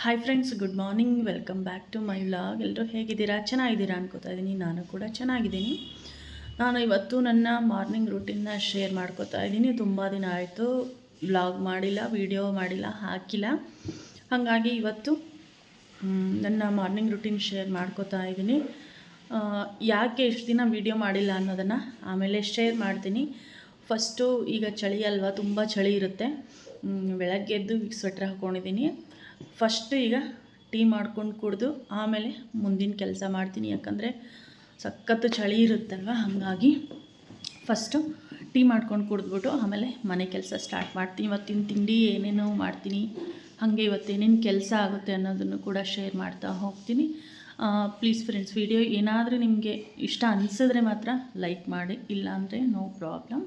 Hi friends, good morning. Welcome back to my vlog. ಎಲ್ಲರೂ ಹೇಗಿದ್ದೀರಾ? ಚೆನ್ನಾಗಿದ್ದೀರಾ ಅನ್ಕೋತಾ ಇದ್ದೀನಿ. ನಾನು ಕೂಡ ಚೆನ್ನಾಗಿದ್ದೀನಿ. ನಾನು ಇವತ್ತು ನನ್ನ ಮಾರ್ನಿಂಗ್ ರೂಟೀನ್ನ ಶೇರ್ ಮಾಡ್ಕೋತಾ ಇದ್ದೀನಿ. ತುಂಬ ದಿನ ಆಯಿತು ವ್ಲಾಗ್ ಮಾಡಿಲ್ಲ, ವಿಡಿಯೋ ಮಾಡಿಲ್ಲ, ಹಾಕಿಲ್ಲ. ಹಾಗಾಗಿ ಇವತ್ತು ನನ್ನ ಮಾರ್ನಿಂಗ್ ರೂಟೀನ್ ಶೇರ್ ಮಾಡ್ಕೋತಾ ಇದ್ದೀನಿ. ಯಾಕೆ ಎಷ್ಟು ದಿನ ವಿಡಿಯೋ ಮಾಡಿಲ್ಲ ಅನ್ನೋದನ್ನು ಆಮೇಲೆ ಶೇರ್ ಮಾಡ್ತೀನಿ. ಫಸ್ಟು ಈಗ ಚಳಿ ಅಲ್ವಾ, ತುಂಬ ಚಳಿ ಇರುತ್ತೆ. ಬೆಳಗ್ಗೆ ಎದ್ದು ಸ್ವೆಟ್ರ್ ಹಾಕ್ಕೊಂಡಿದ್ದೀನಿ. ಫಸ್ಟ್ ಈಗ ಟೀ ಮಾಡ್ಕೊಂಡು ಕುಡಿದು ಆಮೇಲೆ ಮುಂದಿನ ಕೆಲಸ ಮಾಡ್ತೀನಿ. ಯಾಕಂದರೆ ಸಖತ್ತು ಚಳಿ ಇರುತ್ತಲ್ವ, ಹಾಗಾಗಿ ಫಸ್ಟು ಟೀ ಮಾಡ್ಕೊಂಡು ಕುಡಿದ್ಬಿಟ್ಟು ಆಮೇಲೆ ಮನೆ ಕೆಲಸ ಸ್ಟಾರ್ಟ್ ಮಾಡ್ತೀನಿ. ಇವತ್ತಿನ ತಿಂಡಿ ಏನೇನೋ ಮಾಡ್ತೀನಿ, ಹಾಗೆ ಇವತ್ತೇನೇನು ಕೆಲಸ ಆಗುತ್ತೆ ಅನ್ನೋದನ್ನು ಕೂಡ ಶೇರ್ ಮಾಡ್ತಾ ಹೋಗ್ತೀನಿ. ಪ್ಲೀಸ್ ಫ್ರೆಂಡ್ಸ್, ವಿಡಿಯೋ ಏನಾದರೂ ನಿಮಗೆ ಇಷ್ಟ ಅನಿಸಿದ್ರೆ ಮಾತ್ರ ಲೈಕ್ ಮಾಡಿ, ಇಲ್ಲಾಂದರೆ ನೋ ಪ್ರಾಬ್ಲಮ್.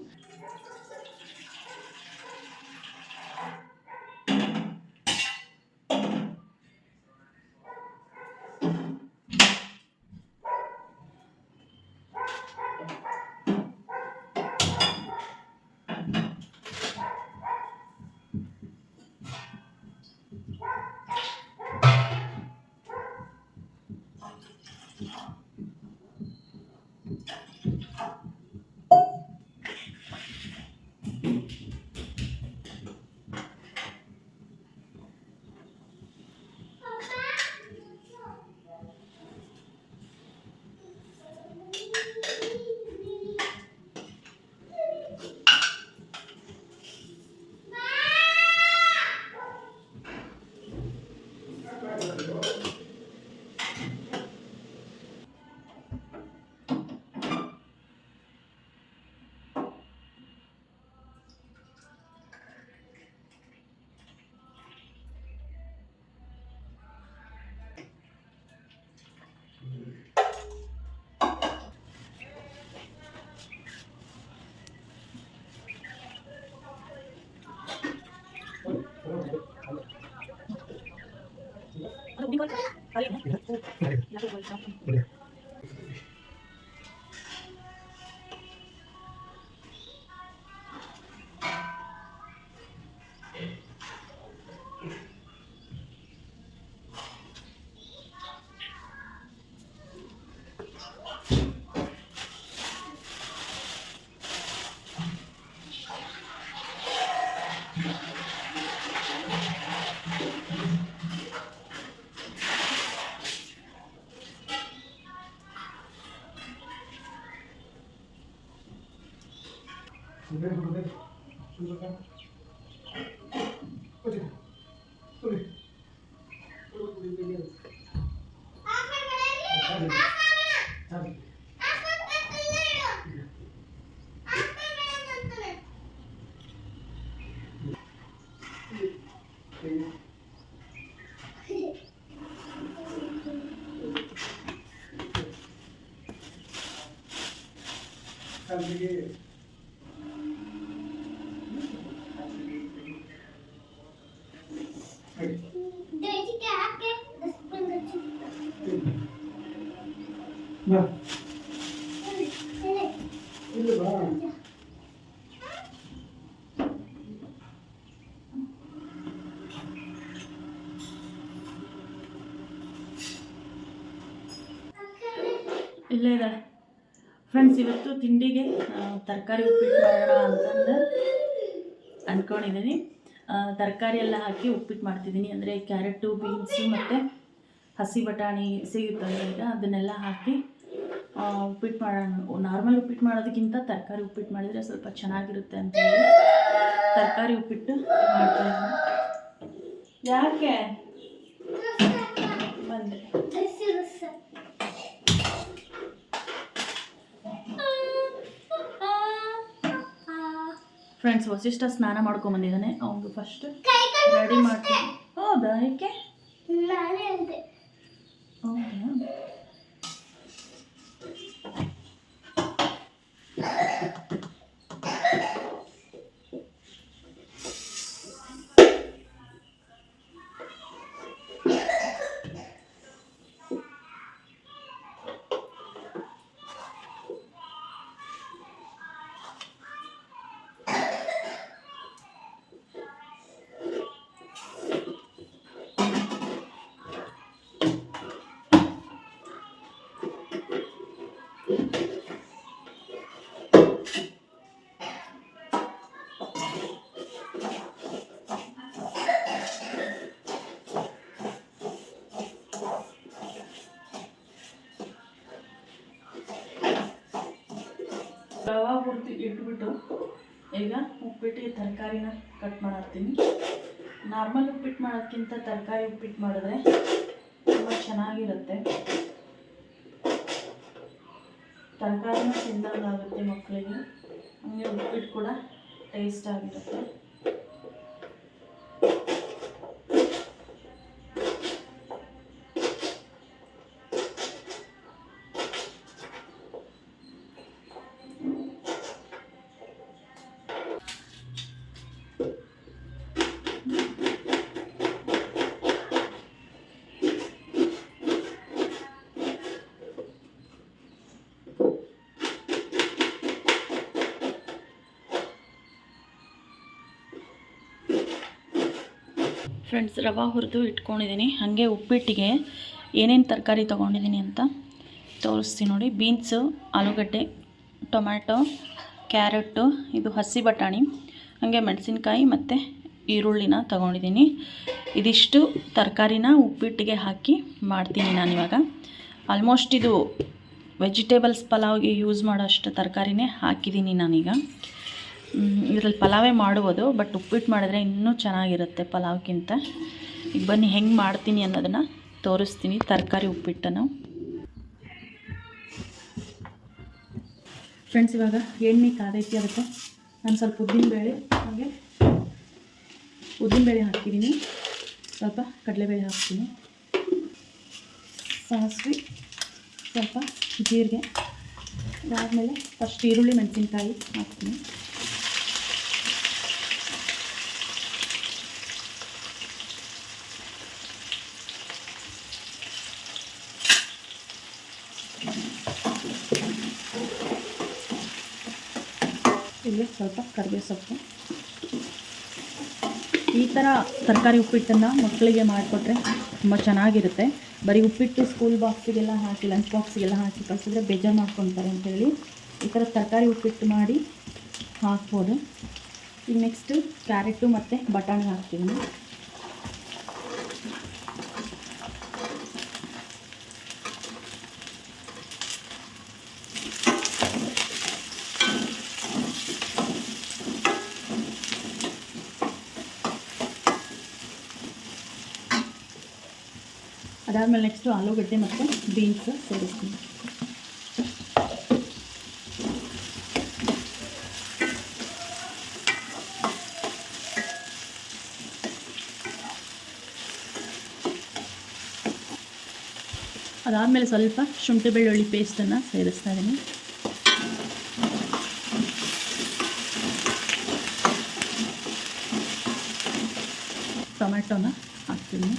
ಇಲ್ಲೇ ಇದ್ದಾಳೆ ಫ್ರೆಂಡ್ಸ್. ಇವತ್ತು ತಿಂಡಿಗೆ ತರಕಾರಿ ಉಪ್ಪಿಟ್ಟು ಮಾಡೋಣ ಅಂತಂದು ಅಂದ್ಕೊಂಡಿದ್ದೀನಿ. ತರಕಾರಿ ಎಲ್ಲ ಹಾಕಿ ಉಪ್ಪಿಟ್ಟು ಮಾಡ್ತಿದ್ದೀನಿ. ಅಂದರೆ ಕ್ಯಾರೆಟು, ಬೀನ್ಸು ಮತ್ತು ಹಸಿ ಬಟಾಣಿ ಸಿಗುತ್ತಲ್ಲ ಈಗ, ಅದನ್ನೆಲ್ಲ ಹಾಕಿ ಉಪ್ಪಿಟ್ಟು ಮಾಡೋಣ. ನಾರ್ಮಲ್ ಉಪ್ಪಿಟ್ಟು ಮಾಡೋದಕ್ಕಿಂತ ತರಕಾರಿ ಉಪ್ಪಿಟ್ಟು ಮಾಡಿದರೆ ಸ್ವಲ್ಪ ಚೆನ್ನಾಗಿರುತ್ತೆ ಅಂತ ಹೇಳಿ ತರಕಾರಿ ಉಪ್ಪಿಟ್ಟು ಮಾಡ್ತಾಯಿದ್ದೀನಿ. ಯಾಕೆ ಬಂದೆ ಫ್ರೆಂಡ್ಸ್? ವಸಿಷ್ಠ ಸ್ನಾನ ಮಾಡ್ಕೊಂಬಂದಿದ್ದಾನೆ. ಅವನಿಗೆ ಫಸ್ಟ್ ರೆಡಿ ಮಾಡ್ತೀನಿ. ಹೌದಾ? ಏಕೆ? ಹೌದಾ? ಇಟ್ಬಿಟ್ಟು ಈಗ ಉಪ್ಪಿಟ್ಟಿಗೆ ತರಕಾರಿನ ಕಟ್ ಮಾಡಾಕ್ತೀನಿ. ನಾರ್ಮಲ್ ಉಪ್ಪಿಟ್ಟು ಮಾಡೋದಕ್ಕಿಂತ ತರಕಾರಿ ಉಪ್ಪಿಟ್ಟು ಮಾಡಿದ್ರೆ ತುಂಬ ಚೆನ್ನಾಗಿರುತ್ತೆ. ತರಕಾರಿನ ತಿಂದಾಗುತ್ತೆ ಮಕ್ಕಳಿಗೆ, ಹಾಗೆ ಉಪ್ಪಿಟ್ಟು ಕೂಡ ಟೇಸ್ಟ್ ಆಗಿರುತ್ತೆ. ಫ್ರೆಂಡ್ಸ್, ರವೆ ಹುರಿದು ಇಟ್ಕೊಂಡಿದ್ದೀನಿ. ಹಾಗೆ ಉಪ್ಪಿಟ್ಟಿಗೆ ಏನೇನು ತರಕಾರಿ ತೊಗೊಂಡಿದ್ದೀನಿ ಅಂತ ತೋರಿಸ್ತೀನಿ ನೋಡಿ. ಬೀನ್ಸು, ಆಲೂಗಡ್ಡೆ, ಟೊಮ್ಯಾಟೊ, ಕ್ಯಾರೆಟು, ಇದು ಹಸಿ ಬಟಾಣಿ, ಹಾಗೆ ಮೆಣಸಿನ್ಕಾಯಿ ಮತ್ತು ಈರುಳ್ಳಿನ ತೊಗೊಂಡಿದ್ದೀನಿ. ಇದಿಷ್ಟು ತರಕಾರಿನ ಉಪ್ಪಿಟ್ಟಿಗೆ ಹಾಕಿ ಮಾಡ್ತೀನಿ ನಾನಿವಾಗ. ಆಲ್ಮೋಸ್ಟ್ ಇದು ವೆಜಿಟೇಬಲ್ಸ್ ಪಲಾವ್ಗೆ ಯೂಸ್ ಮಾಡೋ ಅಷ್ಟು ತರಕಾರಿನೇ ಹಾಕಿದ್ದೀನಿ ನಾನೀಗ. ಇದರಲ್ಲಿ ಪಲಾವೇ ಮಾಡುವುದು, ಬಟ್ ಉಪ್ಪಿಟ್ಟು ಮಾಡಿದ್ರೆ ಇನ್ನೂ ಚೆನ್ನಾಗಿರುತ್ತೆ ಪಲಾವ್ಗಿಂತ. ಈಗ ಬನ್ನಿ ಹೆಂಗೆ ಮಾಡ್ತೀನಿ ಅನ್ನೋದನ್ನು ತೋರಿಸ್ತೀನಿ, ತರಕಾರಿ ಉಪ್ಪಿಟ್ಟನ್ನು. ಫ್ರೆಂಡ್ಸ್, ಇವಾಗ ಎಣ್ಣೆ ಕಾದೈತಿ, ಅದಕ್ಕೆ ನಾನು ಸ್ವಲ್ಪ ಉದ್ದಿನಬೇಳೆ ಹಾಗೆ ಉದ್ದಿನಬೇಳೆ ಹಾಕ್ತಿದ್ದೀನಿ, ಸ್ವಲ್ಪ ಕಡಲೆಬೇಳೆ ಹಾಕ್ತೀನಿ, ಸಾಸಿವೆ, ಸ್ವಲ್ಪ ಜೀರಿಗೆ, ಅದಾದಮೇಲೆ ಫಸ್ಟ್ ಈರುಳ್ಳಿ ಮೆಣಸಿನ್ಕಾಯಿ ಹಾಕ್ತೀನಿ. ಇಲ್ಲಿ ಸ್ವಲ್ಪ ಕರಿಬೇವು ಸೊಪ್ಪು. ಈ ಥರ ತರಕಾರಿ ಉಪ್ಪಿಟ್ಟನ್ನು ಮಕ್ಕಳಿಗೆ ಮಾಡಿಕೊಟ್ರೆ ತುಂಬ ಚೆನ್ನಾಗಿರುತ್ತೆ. ಬರೀ ಉಪ್ಪಿಟ್ಟು ಸ್ಕೂಲ್ ಬಾಕ್ಸಿಗೆಲ್ಲ ಹಾಕಿ, ಲಂಚ್ ಬಾಕ್ಸಿಗೆಲ್ಲ ಹಾಕಿ ಕಳಿಸಿದ್ರೆ ಬೇಜಾರು ಮಾಡ್ಕೊತಾರೆ ಅಂತೇಳಿ ಈ ಥರ ತರಕಾರಿ ಉಪ್ಪಿಟ್ಟು ಮಾಡಿ ಹಾಕ್ಬೋದು. ಈಗ ನೆಕ್ಸ್ಟು ಕ್ಯಾರೆಟು ಮತ್ತು ಬಟಾಣಿ ಹಾಕ್ತೀನಿ. ಅದಾದಮೇಲೆ ನೆಕ್ಸ್ಟು ಆಲೂಗಡ್ಡೆ ಮತ್ತು ಬೀನ್ಸ್ ಸೇರಿಸ್ತೀನಿ. ಅದಾದಮೇಲೆ ಸ್ವಲ್ಪ ಶುಂಠಿ ಬೆಳ್ಳುಳ್ಳಿ ಪೇಸ್ಟನ್ನು ಸೇರಿಸ್ತಾ ಇದ್ದೀನಿ. ಟೊಮ್ಯಾಟೊನ ಹಾಕ್ತೀನಿ.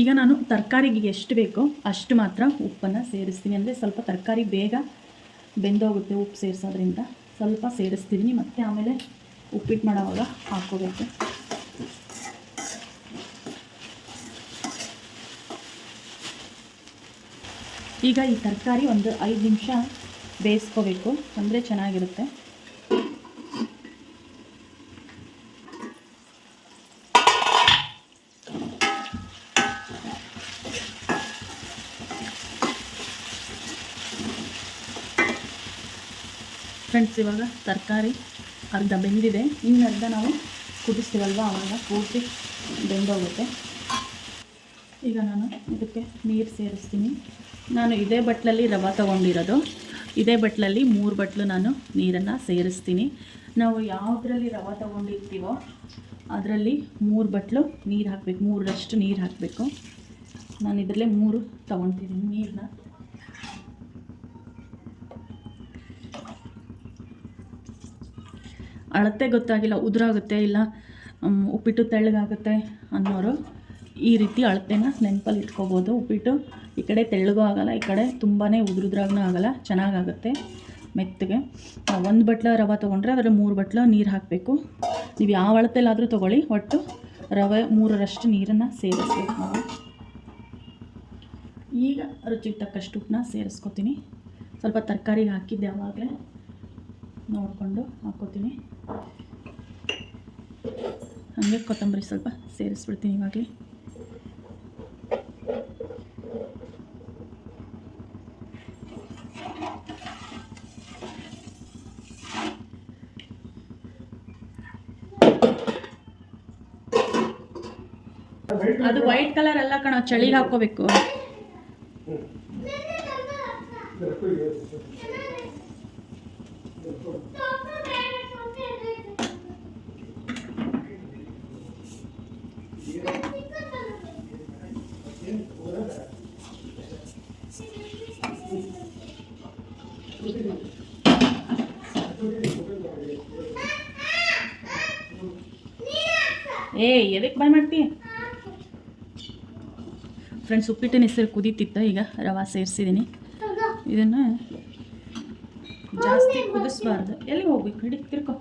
ಈಗ ನಾನು ತರಕಾರಿಗೆ ಎಷ್ಟು ಬೇಕೋ ಅಷ್ಟು ಮಾತ್ರ ಉಪ್ಪನ್ನು ಸೇರಿಸ್ತೀನಿ. ಅಂದರೆ ಸ್ವಲ್ಪ ತರಕಾರಿ ಬೇಗ ಬೆಂದೋಗುತ್ತೆ ಉಪ್ಪು ಸೇರಿಸೋದ್ರಿಂದ. ಸ್ವಲ್ಪ ಸೇರಿಸ್ತಿದ್ದೀನಿ, ಮತ್ತು ಆಮೇಲೆ ಉಪ್ಪಿಟ್ಟು ಮಾಡೋವಾಗ ಹಾಕ್ಕೋಬೇಕು. ಈಗ ಈ ತರಕಾರಿ ಒಂದು 5 ನಿಮಿಷ ಬೇಯಿಸ್ಕೋಬೇಕು, ಅಂದರೆ ಚೆನ್ನಾಗಿರುತ್ತೆ. ಫ್ರೆಂಡ್ಸ್, ಇವಾಗ ತರಕಾರಿ ಅರ್ಧ ಬೆಂದಿದೆ, ಇನ್ನು ಅರ್ಧ ನಾವು ಕುದಿಸ್ತೀವಲ್ವ ಆವಾಗ ಪೂರ್ತಿ ಬೆಂದೋಗುತ್ತೆ. ಈಗ ನಾನು ಇದಕ್ಕೆ ನೀರು ಸೇರಿಸ್ತೀನಿ. ನಾನು ಇದೇ ಬಟ್ಲಲ್ಲಿ ರವೆ ತೊಗೊಂಡಿರೋದು, ಇದೇ ಬಟ್ಲಲ್ಲಿ 3 ಬಟ್ಲು ನಾನು ನೀರನ್ನು ಸೇರಿಸ್ತೀನಿ. ನಾವು ಯಾವುದರಲ್ಲಿ ರವೆ ತೊಗೊಂಡಿರ್ತೀವೋ ಅದರಲ್ಲಿ 3 ಬಟ್ಲು ನೀರು ಹಾಕಬೇಕು, 3ರಷ್ಟು ನೀರು ಹಾಕಬೇಕು. ನಾನು ಇದರಲ್ಲೇ 3 ತೊಗೊತಿದ್ದೀನಿ ನೀರನ್ನ. ಅಳತೆ ಗೊತ್ತಾಗಿಲ್ಲ, ಉದುರಾಗುತ್ತೆ ಇಲ್ಲ ಉಪ್ಪಿಟ್ಟು ತೆಳ್ಳಗಾಗುತ್ತೆ ಅನ್ನೋರು ಈ ರೀತಿ ಅಳತೆನ ನೆನಪಲ್ಲಿ ಇಟ್ಕೋಬೋದು. ಉಪ್ಪಿಟ್ಟು ಈ ಕಡೆ ತೆಳ್ಳಗೂ ಆಗೋಲ್ಲ, ಈ ಕಡೆ ತುಂಬಾ ಉದುರುದ್ರಾಗೂ ಆಗೋಲ್ಲ, ಚೆನ್ನಾಗಾಗುತ್ತೆ ಮೆತ್ತಗೆ. 1 ಬಟ್ಲು ರವೆ ತೊಗೊಂಡ್ರೆ ಅದರಲ್ಲಿ 3 ಬಟ್ಲು ನೀರು ಹಾಕಬೇಕು. ನೀವು ಯಾವ ಅಳತೆಲ್ಲಾದರೂ ತೊಗೊಳ್ಳಿ, ಒಟ್ಟು ರವೆ 3ರಷ್ಟು ನೀರನ್ನು ಸೇರಿಸ್ಬೇಕು ನಾವು. ಈಗ ರುಚಿಗೆ ತಕ್ಕಷ್ಟು ಉಪ್ಪನ್ನ ಸೇರಿಸ್ಕೊತೀನಿ. ಸ್ವಲ್ಪ ತರಕಾರಿಗೆ ಹಾಕಿದ್ದೆ ಆವಾಗಲೇ ನೋಡಿಕೊಂಡು ಹಾಕ್ಕೋತೀನಿ. ಹಾಗೆ ಕೊತ್ತಂಬರಿ ಸ್ವಲ್ಪ ಸೇರಿಸ್ಬಿಡ್ತೀನಿ ಇವಾಗಲೇ. ಅದು ವೈಟ್ ಕಲರ್ ಎಲ್ಲ ಕಣ, ಚಳಿಗೆ ಹಾಕ್ಕೋಬೇಕು. ಎದಕ್ಕೆ ಬಾಯ್ ಮಾಡ್ತೀಯ ಫ್ರೆಂಡ್ಸ್? ಉಪ್ಪಿಟ್ಟಿನ ಹೆಸರು ಕುದೀತಿತ್ತು, ಈಗ ರವೆ ಸೇರಿಸಿದ್ದೀನಿ. ಇದನ್ನು ಜಾಸ್ತಿ ಕುದಿಸ್ಬಾರ್ದು. ಎಲ್ಲಿ ಹೋಗ್ಬೇಕು? ಹಿಡಿ ತಿರ್ಕೊ.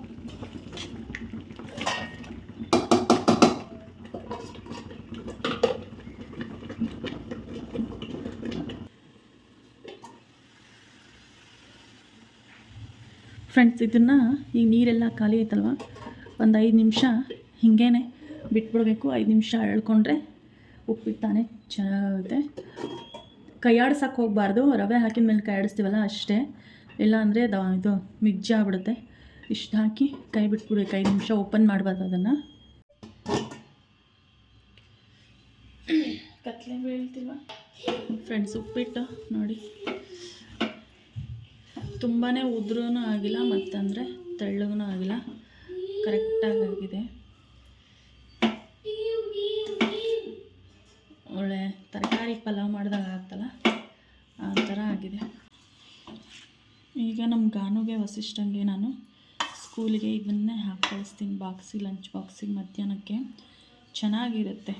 ಫ್ರೆಂಡ್ಸ್, ಇದನ್ನು ಈಗ ನೀರೆಲ್ಲ ಖಾಲಿ ಆಯ್ತಲ್ವ, ಒಂದು 5 ನಿಮಿಷ ಹಿಂಗೇ ಬಿಟ್ಬಿಡಬೇಕು. 5 ನಿಮಿಷ ಎಳ್ಕೊಂಡ್ರೆ ಉಪ್ಪಿಟ್ಟು ತಾನೇ ಚೆನ್ನಾಗುತ್ತೆ. ಕೈಯಾಡ್ಸಕ್ಕೆ ಹೋಗಬಾರ್ದು, ರವೆ ಹಾಕಿದ ಮೇಲೆ ಕೈಯಾಡಿಸ್ತೀವಲ್ಲ ಅಷ್ಟೇ, ಇಲ್ಲ ಅಂದರೆ ಇದು ಮಿಜ್ಜ ಆಗ್ಬಿಡುತ್ತೆ. ಇಷ್ಟು ಹಾಕಿ ಕೈ ಬಿಟ್ಬಿಡ್ಬೇಕು. 5 ನಿಮಿಷ ಓಪನ್ ಮಾಡಬಾರ್ದು ಅದನ್ನು. ಕತ್ಲೆ ಬೀಳ್ತಿಲ್ವ ಫ್ರೆಂಡ್ಸ್? ಉಪ್ಪಿಟ್ಟು ನೋಡಿ, ತುಂಬಾ ಉದ್ರೂ ಆಗಿಲ್ಲ ಮತ್ತಂದರೆ ತೆಳ್ಳಗೂ ಆಗಿಲ್ಲ, ಕರೆಕ್ಟಾಗಿ ಆಗಿದೆ. ಒಳ್ಳೆ ತರಕಾರಿ ಪಲಾವ್ ಮಾಡಿದಾಗ ಆಗ್ತಲ್ಲ ಆ ಥರ ಆಗಿದೆ. ಈಗ ನಮ್ಮ ಗಾನುಗೆ ವಸಿಷ್ಠಂಗೆ ನಾನು ಸ್ಕೂಲಿಗೆ ಇದನ್ನೇ ಹಾಕಿ ಕಳಿಸ್ತೀನಿ ಬಾಕ್ಸಿಗೆ, ಲಂಚ್ ಬಾಕ್ಸಿಗೆ ಮಧ್ಯಾಹ್ನಕ್ಕೆ. ಚೆನ್ನಾಗಿರುತ್ತೆ.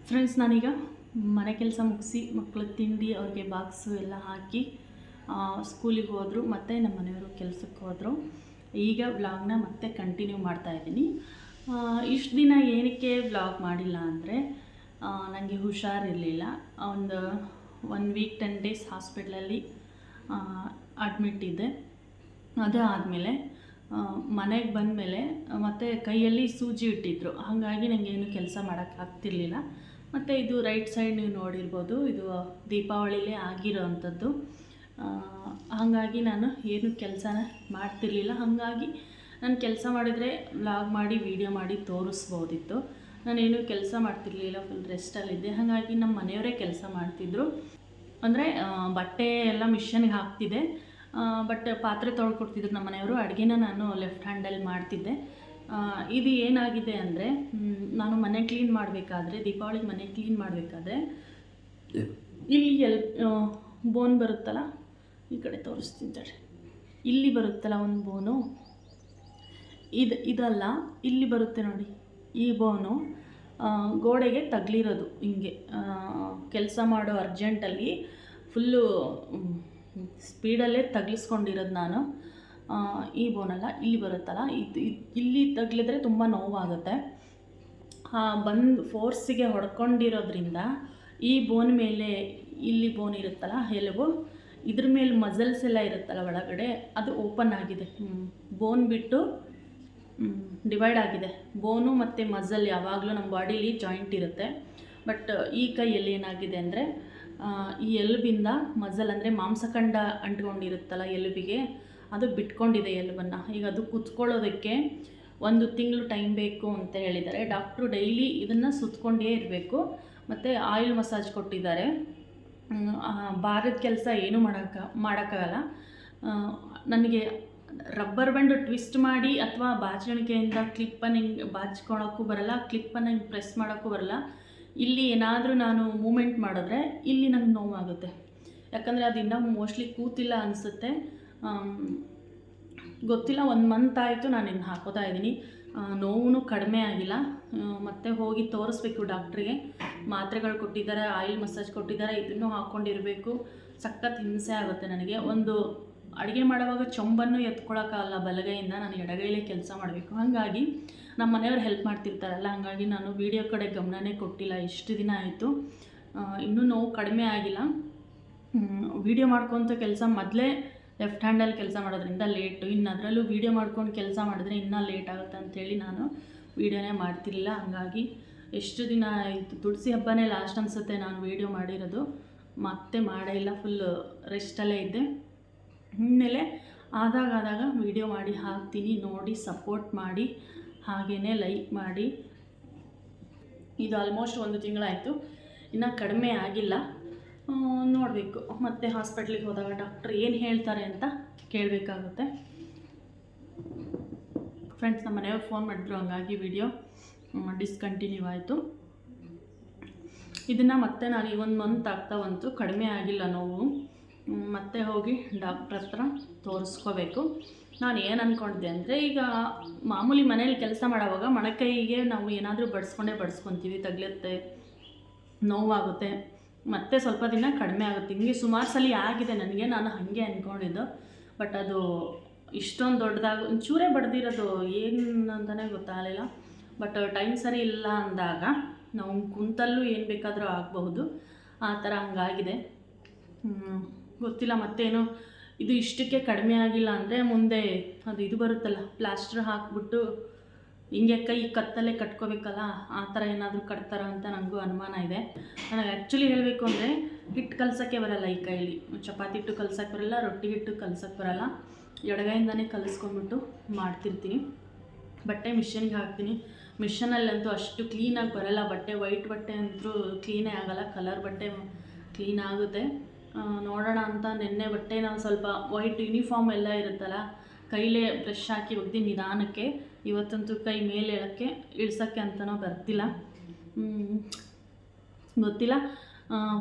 ಫ್ರೆಂಡ್ಸ್, ನಾನೀಗ ಮನೆ ಕೆಲಸ ಮುಗಿಸಿ ಮಕ್ಕಳಿಗೆ ತಿಂಡಿ, ಅವ್ರಿಗೆ ಬಾಕ್ಸು ಎಲ್ಲ ಹಾಕಿ ಸ್ಕೂಲಿಗೆ ಹೋದರು, ಮತ್ತು ನಮ್ಮ ಮನೆಯವರು ಕೆಲಸಕ್ಕೆ ಹೋದರು. ಈಗ ವ್ಲಾಗ್ನ ಮತ್ತೆ ಕಂಟಿನ್ಯೂ ಮಾಡ್ತಾಯಿದ್ದೀನಿ. ಇಷ್ಟು ದಿನ ಏನಕ್ಕೆ ವ್ಲಾಗ್ ಮಾಡಿಲ್ಲ ಅಂದರೆ, ನನಗೆ ಹುಷಾರಿರಲಿಲ್ಲ. ಒಂದು 1 ವೀಕ್ 10 ಡೇಸ್ ಹಾಸ್ಪಿಟ್ಲಲ್ಲಿ ಅಡ್ಮಿಟ್ ಇದ್ದೆ. ಅದೇ ಆದಮೇಲೆ ಮನೆಗೆ ಬಂದಮೇಲೆ ಮತ್ತು ಕೈಯಲ್ಲಿ ಸೂಜಿ ಇಟ್ಟಿದ್ರು, ಹಾಗಾಗಿ ನನಗೇನು ಕೆಲಸ ಮಾಡೋಕ್ಕಾಗ್ತಿರ್ಲಿಲ್ಲ. ಮತ್ತು ಇದು ರೈಟ್ ಸೈಡ್ ನೀವು ನೋಡಿರ್ಬೋದು, ಇದು ದೀಪಾವಳಿಲೇ ಆಗಿರೋ ಅಂಥದ್ದು. ಹಾಗಾಗಿ ನಾನು ಏನು ಕೆಲಸನ ಮಾಡ್ತಿರ್ಲಿಲ್ಲ. ಹಾಗಾಗಿ ನಾನು ಕೆಲಸ ಮಾಡಿದರೆ ವ್ಲಾಗ್ ಮಾಡಿ ವಿಡಿಯೋ ಮಾಡಿ ತೋರಿಸ್ಬೋದಿತ್ತು. ನಾನೇನು ಕೆಲಸ ಮಾಡ್ತಿರ್ಲಿಲ್ಲ, ಫುಲ್ ರೆಸ್ಟಲ್ಲಿದ್ದೆ. ಹಾಗಾಗಿ ನಮ್ಮ ಮನೆಯವರೇ ಕೆಲಸ ಮಾಡ್ತಿದ್ರು. ಅಂದರೆ ಬಟ್ಟೆ ಎಲ್ಲ ಮಿಷನ್ಗೆ ಹಾಕ್ತಿದ್ದೆ, ಬಟ್ ಪಾತ್ರೆ ತೊಳ್ಕೊಡ್ತಿದ್ರು ನಮ್ಮ ಮನೆಯವರು. ಅಡುಗೆನ ನಾನು ಲೆಫ್ಟ್ ಹ್ಯಾಂಡಲ್ಲಿ ಮಾಡ್ತಿದ್ದೆ. ಇದು ಏನಾಗಿದೆ ಅಂದರೆ, ನಾನು ಮನೆ ಕ್ಲೀನ್ ಮಾಡಬೇಕಾದ್ರೆ, ದೀಪಾವಳಿಗೆ ಮನೆ ಕ್ಲೀನ್ ಮಾಡಬೇಕಾದ್ರೆ, ಇಲ್ಲಿ ಬೋನ್ ಬರುತ್ತಲ್ಲ, ಈ ಕಡೆ ತೋರಿಸ್ತಿದ್ದಾರೆ, ಇಲ್ಲಿ ಬರುತ್ತಲ್ಲ ಒಂದು ಬೋನು, ಇದಲ್ಲ, ಇಲ್ಲಿ ಬರುತ್ತೆ ನೋಡಿ, ಈ ಬೋನು ಗೋಡೆಗೆ ತಗಲಿರೋದು. ಹಿಂಗೆ ಕೆಲಸ ಮಾಡೋ ಅರ್ಜೆಂಟಲ್ಲಿ ಫುಲ್ಲು ಸ್ಪೀಡಲ್ಲೇ ತಗ್ಲಿಸ್ಕೊಂಡಿರೋದು ನಾನು. ಈ ಬೋನಲ್ಲ, ಇಲ್ಲಿ ಬರುತ್ತಲ್ಲ, ಇಲ್ಲಿ ತಗಲಿದ್ರೆ ತುಂಬ ನೋವಾಗುತ್ತೆ. ಬಂದು ಫೋರ್ಸಿಗೆ ಹೊಡ್ಕೊಂಡಿರೋದ್ರಿಂದ ಈ ಬೋನ್ ಮೇಲೆ, ಇಲ್ಲಿ ಬೋನ್ ಇರುತ್ತಲ್ಲ ಎಲುಬು, ಇದ್ರ ಮೇಲೆ ಮಸಲ್ಸ್ ಎಲ್ಲ ಇರುತ್ತಲ್ಲ ಒಳಗಡೆ, ಅದು ಓಪನ್ ಆಗಿದೆ. ಬೋನ್ ಬಿಟ್ಟು ಡಿವೈಡ್ ಆಗಿದೆ. ಬೋನು ಮತ್ತು ಮಸಲ್ ಯಾವಾಗಲೂ ನಮ್ಮ ಬಾಡೀಲಿ ಜಾಯಿಂಟ್ ಇರುತ್ತೆ. ಬಟ್ ಈ ಕೈಯಲ್ಲಿ ಏನಾಗಿದೆ ಅಂದರೆ, ಈ ಎಲುಬಿಂದ ಮಸಲ್ ಅಂದರೆ ಮಾಂಸಖಂಡ ಅಂಟ್ಕೊಂಡಿರುತ್ತಲ್ಲ ಎಲುಬಿಗೆ, ಅದು ಬಿಟ್ಕೊಂಡಿದೆ ಎಲುಬನ್ನು. ಈಗ ಅದು ಕುತ್ಕೊಳ್ಳೋದಕ್ಕೆ 1 ತಿಂಗಳು ಟೈಮ್ ಬೇಕು ಅಂತ ಹೇಳಿದ್ದಾರೆ ಡಾಕ್ಟ್ರು. ಡೈಲಿ ಇದನ್ನು ಸುತ್ತಕೊಂಡೇ ಇರಬೇಕು. ಮತ್ತು ಆಯಿಲ್ ಮಸಾಜ್ ಕೊಟ್ಟಿದ್ದಾರೆ. ಭಾರದ ಕೆಲಸ ಏನೂ ಮಾಡೋಕ್ಕಾಗಲ್ಲ. ನನಗೆ ರಬ್ಬರ್ ಬ್ಯಾಂಡ್ ಟ್ವಿಸ್ಟ್ ಮಾಡಿ ಅಥವಾ ಬಾಚಣಿಕೆಯಿಂದ ಕ್ಲಿಪ್ಪನ್ನು ಹಿಂಗೆ ಬಾಚ್ಕೊಳೋಕ್ಕೂ ಬರಲ್ಲ, ಕ್ಲಿಪ್ಪನ್ನು ಹಿಂಗೆ ಪ್ರೆಸ್ ಮಾಡೋಕ್ಕೂ ಬರಲ್ಲ. ಇಲ್ಲಿ ಏನಾದರೂ ನಾನು ಮೂಮೆಂಟ್ ಮಾಡಿದ್ರೆ ಇಲ್ಲಿ ನಂಗೆ ನೋವಾಗುತ್ತೆ. ಯಾಕಂದರೆ ಅದು ಇನ್ನೂ ಮೋಸ್ಟ್ಲಿ ಕೂತಿಲ್ಲ ಅನಿಸುತ್ತೆ, ಗೊತ್ತಿಲ್ಲ. 1 ಮಂತ್ ಆಯಿತು ನಾನು ಇನ್ನು ಹಾಕೋತಾ ಇದ್ದೀನಿ. ನೋವು ಕಡಿಮೆ ಆಗಿಲ್ಲ. ಮತ್ತೆ ಹೋಗಿ ತೋರಿಸ್ಬೇಕು ಡಾಕ್ಟ್ರಿಗೆ. ಮಾತ್ರೆಗಳು ಕೊಟ್ಟಿದ್ದಾರೆ, ಆಯಿಲ್ ಮಸಾಜ್ ಕೊಟ್ಟಿದ್ದಾರೆ, ಇದನ್ನು ಹಾಕ್ಕೊಂಡಿರಬೇಕು. ಸಖತ್ ಹಿಂಸೆ ಆಗುತ್ತೆ ನನಗೆ. ಒಂದು ಅಡುಗೆ ಮಾಡುವಾಗ ಚೊಂಬನ್ನು ಎತ್ಕೊಳ್ಳೋಕ್ಕಾಗಲ್ಲ ಬಲಗೈಯಿಂದ, ನಾನು ಎಡಗೈಲೇ ಕೆಲಸ ಮಾಡಬೇಕು. ಹಾಗಾಗಿ ನಮ್ಮ ಮನೆಯವ್ರು ಹೆಲ್ಪ್ ಮಾಡ್ತಿರ್ತಾರಲ್ಲ, ಹಾಗಾಗಿ ನಾನು ವೀಡಿಯೋ ಕಡೆ ಗಮನನೇ ಕೊಟ್ಟಿಲ್ಲ. ಇಷ್ಟು ದಿನ ಆಯಿತು, ಇನ್ನೂ ನೋವು ಕಡಿಮೆ ಆಗಿಲ್ಲ. ವೀಡಿಯೋ ಮಾಡ್ಕೊತ ಕೆಲಸ ಮೊದಲೇ ಲೆಫ್ಟ್ ಹ್ಯಾಂಡಲ್ಲಿ ಕೆಲಸ ಮಾಡೋದ್ರಿಂದ ಲೇಟು. ಇನ್ನು ಅದರಲ್ಲೂ ವೀಡಿಯೋ ಮಾಡ್ಕೊಂಡು ಕೆಲಸ ಮಾಡಿದ್ರೆ ಇನ್ನೂ ಲೇಟ್ ಆಗುತ್ತೆ ಅಂಥೇಳಿ ನಾನು ವೀಡಿಯೋನೇ ಮಾಡ್ತಿರಲಿಲ್ಲ. ಹಂಗಾಗಿ ಎಷ್ಟು ದಿನ ಆಯಿತು, ತುಳಸಿ ಹಬ್ಬನೇ ಲಾಸ್ಟ್ ಅನಿಸುತ್ತೆ ನಾನು ವೀಡಿಯೋ ಮಾಡಿರೋದು. ಮತ್ತೆ ಮಾಡೇ ಇಲ್ಲ, ಫುಲ್ ರೆಸ್ಟಲ್ಲೇ ಇದ್ದೆ. ಇನ್ಮೇಲೆ ಆದಾಗ ವೀಡಿಯೋ ಮಾಡಿ ಹಾಕ್ತೀನಿ, ನೋಡಿ ಸಪೋರ್ಟ್ ಮಾಡಿ, ಹಾಗೆಯೇ ಲೈಕ್ ಮಾಡಿ. ಇದು ಆಲ್ಮೋಸ್ಟ್ 1 ತಿಂಗಳಾಯಿತು, ಇನ್ನೂ ಕಡಿಮೆ ಆಗಿಲ್ಲ. ನೋಡಬೇಕು. ಮತ್ತು ಹಾಸ್ಪಿಟ್ಲಿಗೆ ಹೋದಾಗ ಡಾಕ್ಟ್ರ್ ಏನು ಹೇಳ್ತಾರೆ ಅಂತ ಕೇಳಬೇಕಾಗುತ್ತೆ. ಫ್ರೆಂಡ್ಸ್, ನಮ್ಮ ಮನೆಯವ್ರು ಫೋನ್ ಮಾಡಿದ್ರು, ಹಂಗಾಗಿ ವಿಡಿಯೋ ಡಿಸ್ಕಂಟಿನ್ಯೂ ಆಯಿತು. ಇದನ್ನು ಮತ್ತೆ ನಾನು ಈ 1 ಮಂತ್ ಆಗ್ತಾ ಬಂತು, ಕಡಿಮೆ ಆಗಿಲ್ಲ ನೋವು. ಮತ್ತೆ ಹೋಗಿ ಡಾಕ್ಟ್ರ್ ಹತ್ರ ತೋರಿಸ್ಕೋಬೇಕು. ನಾನು ಏನು ಅಂದ್ಕೊಂಡಿದ್ದೆ ಅಂದರೆ, ಈಗ ಮಾಮೂಲಿ ಮನೇಲಿ ಕೆಲಸ ಮಾಡೋವಾಗ ಮೊಣಕೈಗೆ ನಾವು ಏನಾದರೂ ಬಡಿಸ್ಕೊತೀವಿ, ತಗಲುತ್ತೆ, ನೋವಾಗುತ್ತೆ, ಮತ್ತೆ ಸ್ವಲ್ಪ ದಿನ ಕಡಿಮೆ ಆಗುತ್ತೆ. ಹಿಂಗೆ ಸುಮಾರು ಸಲ ಆಗಿದೆ ನನಗೆ. ನಾನು ಹಾಗೆ ಅಂದ್ಕೊಂಡಿದ್ದು, ಬಟ್ ಅದು ಇಷ್ಟೊಂದು ದೊಡ್ಡದಾಗಿ ಒಂಚೂರೇ ಬಡ್ದಿರೋದು ಏನು ಅಂತಲೇ ಗೊತ್ತಾಗಲಿಲ್ಲ. ಬಟ್ ಟೈಮ್ ಸರಿ ಇಲ್ಲ ಅಂದಾಗ ನಾವು ಕುಂತಲ್ಲೂ ಏನು ಬೇಕಾದರೂ ಆಗಬಹುದು, ಆ ಥರ ಹಂಗಾಗಿದೆ. ಗೊತ್ತಿಲ್ಲ ಮತ್ತೇನು. ಇದು ಇಷ್ಟಕ್ಕೆ ಕಡಿಮೆ ಆಗಿಲ್ಲ ಅಂದರೆ ಮುಂದೆ ಅದು ಇದು ಬರುತ್ತಲ್ಲ, ಪ್ಲಾಸ್ಟರ್ ಹಾಕ್ಬಿಟ್ಟು ಹಿಂಗೆ ಕೈ ಕತ್ತಲ್ಲೇ ಕಟ್ಕೋಬೇಕಲ್ಲ, ಆ ಥರ ಏನಾದರೂ ಕಟ್ತಾರ ಅಂತ ನನಗೂ ಅನುಮಾನ ಇದೆ. ನನಗೆ ಆ್ಯಕ್ಚುಲಿ ಹೇಳಬೇಕು ಅಂದರೆ ಹಿಟ್ಟು ಕಲಸೋಕ್ಕೆ ಬರಲ್ಲ ಈ ಕೈಲಿ. ಚಪಾತಿ ಹಿಟ್ಟು ಕಲ್ಸೋಕ್ಕೆ ಬರಲ್ಲ, ರೊಟ್ಟಿ ಹಿಟ್ಟು ಕಲ್ಸೋಕ್ಕೆ ಬರಲ್ಲ. ಎಡಗೈಯಿಂದನೇ ಕಲಿಸ್ಕೊಂಡ್ಬಿಟ್ಟು ಮಾಡ್ತಿರ್ತೀನಿ. ಬಟ್ಟೆ ಮಿಷಿನ್ಗೆ ಹಾಕ್ತೀನಿ. ಮಿಷನಲ್ಲಂತೂ ಅಷ್ಟು ಕ್ಲೀನಾಗಿ ಬರಲ್ಲ ಬಟ್ಟೆ. ವೈಟ್ ಬಟ್ಟೆ ಅಂತೂ ಕ್ಲೀನೇ ಆಗೋಲ್ಲ, ಕಲರ್ ಬಟ್ಟೆ ಕ್ಲೀನ್ ಆಗುತ್ತೆ. ನೋಡೋಣ ಅಂತ ನಿನ್ನೆ ಬಟ್ಟೆ ನಾವು ಸ್ವಲ್ಪ ವೈಟ್ ಯೂನಿಫಾರ್ಮ್ ಎಲ್ಲ ಇರುತ್ತಲ್ಲ, ಕೈಲೇ ಬ್ರಷ್ ಹಾಕಿ ಒಗ್ದು ನಿಧಾನಕ್ಕೆ. ಇವತ್ತಂತೂ ಕೈ ಮೇಲೆ ಇಳ್ಸೋಕ್ಕೆ ಅಂತನೋ ಬರ್ತಿಲ್ಲ, ಗೊತ್ತಿಲ್ಲ.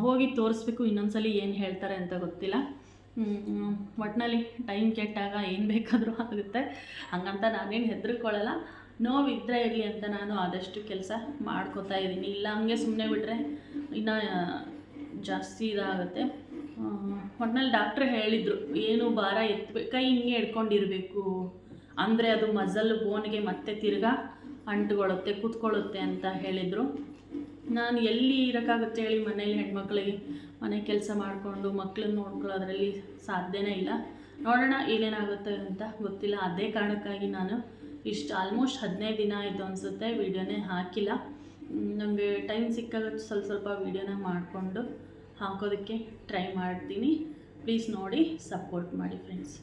ಹೋಗಿ ತೋರಿಸ್ಬೇಕು ಇನ್ನೊಂದ್ಸಲಿ, ಏನು ಹೇಳ್ತಾರೆ ಅಂತ ಗೊತ್ತಿಲ್ಲ. ಒಟ್ಟಿನಲ್ಲಿ ಟೈಮ್ ಕೆಟ್ಟಾಗ ಏನು ಬೇಕಾದರೂ ಆಗುತ್ತೆ, ಹಂಗಂತ ನಾನೇನು ಹೆದರ್ಕೊಳ್ಳಲ್ಲ. ನೋವಿದ್ದರೆ ಇರಲಿ ಅಂತ ನಾನು ಆದಷ್ಟು ಕೆಲಸ ಮಾಡ್ಕೋತಾ ಇದ್ದೀನಿ. ಇಲ್ಲ ಹಂಗೆ ಸುಮ್ಮನೆ ಬಿಟ್ಟರೆ ಇನ್ನೂ ಜಾಸ್ತಿ ಇದಾಗುತ್ತೆ. ಒಟ್ಟಿನಲ್ಲಿ ಡಾಕ್ಟ್ರ್ ಹೇಳಿದರು, ಏನು ಭಾರ ಕೈ ಹಿಂಗೆ ಹಿಡ್ಕೊಂಡಿರಬೇಕು, ಅಂದರೆ ಅದು ಮಸಲ್ ಬೋನ್ಗೆ ಮತ್ತೆ ತಿರ್ಗಾ ಅಂಟ್ಕೊಳ್ಳುತ್ತೆ, ಕೂತ್ಕೊಳ್ಳುತ್ತೆ ಅಂತ ಹೇಳಿದರು. ನಾನು ಎಲ್ಲಿ ಇರೋಕ್ಕಾಗುತ್ತೆ ಹೇಳಿ, ಮನೇಲಿ ಹೆಣ್ಮಕ್ಳಿಗೆ ಮನೆ ಕೆಲಸ ಮಾಡಿಕೊಂಡು ಮಕ್ಕಳನ್ನ ನೋಡ್ಕೊಳ್ಳೋದ್ರಲ್ಲಿ ಸಾಧ್ಯನೇ ಇಲ್ಲ. ನೋಡೋಣ ಏನೇನಾಗುತ್ತೆ ಅಂತ ಗೊತ್ತಿಲ್ಲ. ಅದೇ ಕಾರಣಕ್ಕಾಗಿ ನಾನು ಆಲ್ಮೋಸ್ಟ್ 15 ದಿನ ಆಯಿತು ಅನಿಸುತ್ತೆ ವೀಡಿಯೋನೇ ಹಾಕಿಲ್ಲ. ನನಗೆ ಟೈಮ್ ಸಿಕ್ಕಾಗ ಸ್ವಲ್ಪ ವೀಡಿಯೋನ ಮಾಡಿಕೊಂಡು ಹಾಕೋದಕ್ಕೆ ಟ್ರೈ ಮಾಡ್ತೀನಿ. ಪ್ಲೀಸ್ ನೋಡಿ ಸಪೋರ್ಟ್ ಮಾಡಿ ಫ್ರೆಂಡ್ಸ್.